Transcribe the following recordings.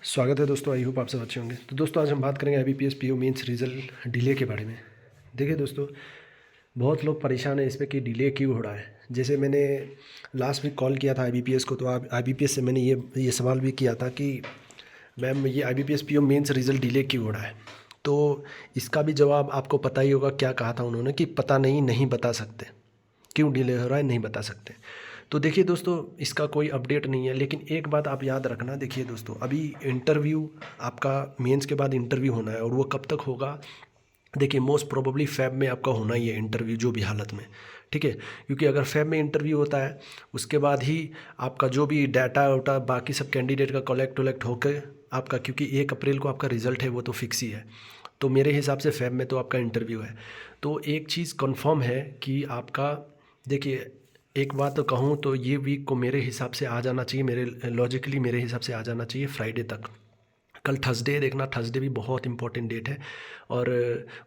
स्वागत है दोस्तों। आई होप आप सब अच्छे होंगे। तो दोस्तों आज हम बात करेंगे IBPS PO mains result delay के बारे में। देखिए दोस्तों, बहुत लोग परेशान हैं इस पे कि डिले क्यों हो रहा है। जैसे मैंने लास्ट वीक कॉल किया था IBPS को, तो आप IBPS से मैंने ये सवाल भी किया था कि मैम ये IBPS PO mains result delay क्यों हो रहा है। तो इसका भी जवाब आपको पता ही होगा, क्या कहा था उन्होंने कि पता नहीं, नहीं बता सकते क्यों डिले हो रहा है, नहीं बता सकते। तो देखिए दोस्तों, इसका कोई अपडेट नहीं है, लेकिन एक बात आप याद रखना। देखिए दोस्तों, अभी इंटरव्यू आपका मेंस के बाद इंटरव्यू होना है, और वो कब तक होगा, देखिए मोस्ट प्रोबेबली फ़ेब में आपका होना ही है इंटरव्यू, जो भी हालत में, ठीक है। क्योंकि अगर फ़ेब में इंटरव्यू होता है, उसके बाद ही आपका जो भी डाटा वाटा बाकी सब कैंडिडेट का कलेक्ट वलेक्ट होकर आपका, क्योंकि 1 अप्रैल को आपका रिज़ल्ट है, वो तो फिक्स ही है। तो मेरे हिसाब से फ़ेब में तो आपका इंटरव्यू है। तो एक चीज़ कन्फर्म है कि आपका, देखिए एक बात तो कहूँ तो ये वीक को मेरे हिसाब से आ जाना चाहिए, मेरे लॉजिकली मेरे हिसाब से आ जाना चाहिए फ्राइडे तक। कल थर्सडे है, देखना थर्सडे भी बहुत इंपॉर्टेंट डेट है, और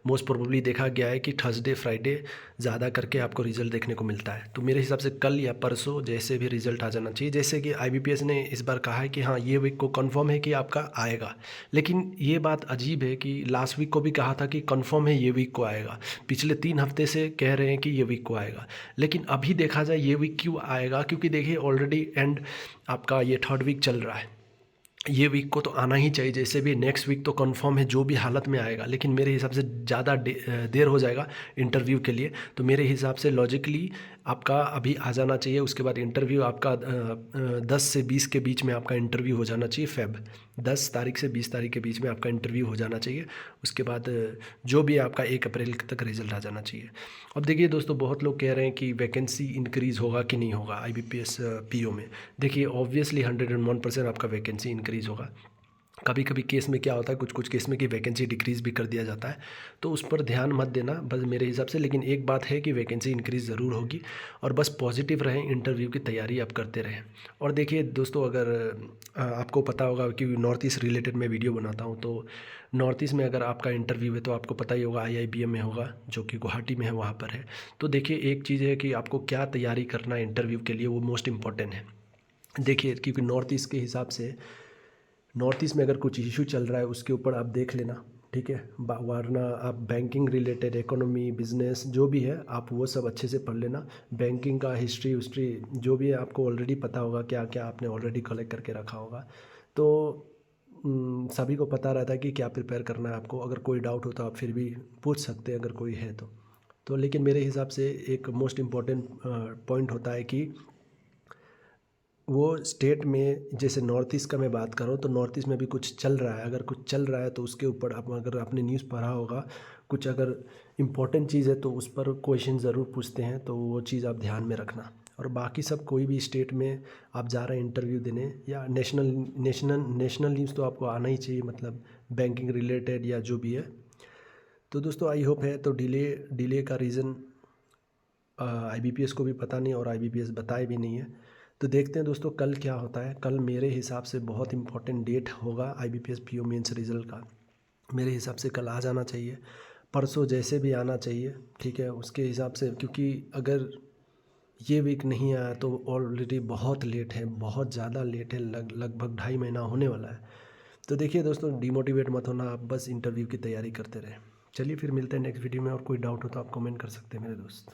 मोस्ट प्रोबेबली देखा गया है कि थर्सडे फ्राइडे ज़्यादा करके आपको रिज़ल्ट देखने को मिलता है। तो मेरे हिसाब से कल या परसों जैसे भी रिज़ल्ट आ जाना चाहिए। जैसे कि IBPS ने इस बार कहा है कि हाँ ये वीक को कंफर्म है कि आपका आएगा, लेकिन ये बात अजीब है कि लास्ट वीक को भी कहा था कि कंफर्म है ये वीक को आएगा। पिछले 3 हफ्ते से कह रहे हैं कि ये वीक को आएगा, लेकिन अभी देखा जाए ये वीक क्यों आएगा, क्योंकि देखिए ऑलरेडी एंड आपका ये 3rd वीक चल रहा है। ये वीक को तो आना ही चाहिए, जैसे भी नेक्स्ट वीक तो कंफर्म है जो भी हालत में आएगा, लेकिन मेरे हिसाब से ज़्यादा देर हो जाएगा इंटरव्यू के लिए। तो मेरे हिसाब से लॉजिकली आपका अभी आ जाना चाहिए, उसके बाद इंटरव्यू आपका 10 से 20 के बीच में आपका इंटरव्यू हो जाना चाहिए। फ़ेब 10 तारीख से 20 तारीख के बीच में आपका इंटरव्यू हो जाना चाहिए। उसके बाद जो भी आपका 1 अप्रैल तक रिजल्ट आ जाना चाहिए। अब देखिए दोस्तों, बहुत लोग कह रहे हैं कि वैकेंसी इंक्रीज़ होगा कि नहीं होगा IBPS PO में। देखिए ऑब्वियसली 101% आपका वैकेंसी इंक्रीज़ होगा। कभी कभी केस में क्या होता है, कुछ कुछ केस में कि वैकेंसी डिक्रीज़ भी कर दिया जाता है, तो उस पर ध्यान मत देना बस मेरे हिसाब से। लेकिन एक बात है कि वैकेंसी इंक्रीज़ ज़रूर होगी, और बस पॉजिटिव रहें, इंटरव्यू की तैयारी आप करते रहें। और देखिए दोस्तों, अगर आपको पता होगा कि नॉर्थ ईस्ट रिलेटेड मैं वीडियो बनाता हूँ, तो नॉर्थ ईस्ट में अगर आपका इंटरव्यू है तो आपको पता ही होगा IIBM में होगा, जो कि गुवाहाटी में है, वहाँ पर है। तो देखिए एक चीज़ है कि आपको क्या तैयारी करना है इंटरव्यू के लिए, वो मोस्ट इम्पॉर्टेंट है। देखिए क्योंकि नॉर्थ ईस्ट के हिसाब से, नॉर्थ ईस्ट में अगर कुछ इशू चल रहा है उसके ऊपर आप देख लेना, ठीक है। वरना आप बैंकिंग रिलेटेड, इकोनॉमी, बिजनेस जो भी है, आप वो सब अच्छे से पढ़ लेना। बैंकिंग का हिस्ट्री जो भी है आपको ऑलरेडी पता होगा, क्या क्या आपने ऑलरेडी कलेक्ट करके रखा होगा। तो सभी को पता रहता है कि क्या प्रिपेयर करना है आपको। अगर कोई डाउट हो तो आप फिर भी पूछ सकते हैं अगर कोई है तो लेकिन मेरे हिसाब से एक मोस्ट इम्पॉर्टेंट पॉइंट होता है कि वो स्टेट में, जैसे नॉर्थ ईस्ट का मैं बात कर रहा हूँ, तो नॉर्थ ईस्ट में भी कुछ चल रहा है। अगर कुछ चल रहा है तो उसके ऊपर आप, अगर आपने न्यूज़ पढ़ा होगा, कुछ अगर इम्पोर्टेंट चीज़ है तो उस पर क्वेश्चन ज़रूर पूछते हैं, तो वो चीज़ आप ध्यान में रखना। और बाकी सब कोई भी स्टेट में आप जा रहे हैं इंटरव्यू देने, या नेशनल न्यूज़ तो आपको आना ही चाहिए, मतलब बैंकिंग रिलेटेड या जो भी है। तो दोस्तों आई होप है। तो डिले का रीज़न IBPS को भी पता नहीं, और IBPS बताए भी नहीं है। तो देखते हैं दोस्तों कल क्या होता है। कल मेरे हिसाब से बहुत इंपॉर्टेंट डेट होगा IBPS PO मेंस रिज़ल्ट का। मेरे हिसाब से कल आ जाना चाहिए, परसों जैसे भी आना चाहिए, ठीक है, उसके हिसाब से। क्योंकि अगर ये वीक नहीं आया तो ऑलरेडी बहुत लेट है, बहुत ज़्यादा लेट है, लगभग 2.5 महीना होने वाला है। तो देखिए दोस्तों, डिमोटिवेट मत होना, आप बस इंटरव्यू की तैयारी करते रहें। चलिए फिर मिलते हैं नेक्स्ट वीडियो में, और कोई डाउट हो तो आप कमेंट कर सकते हैं मेरे दोस्त।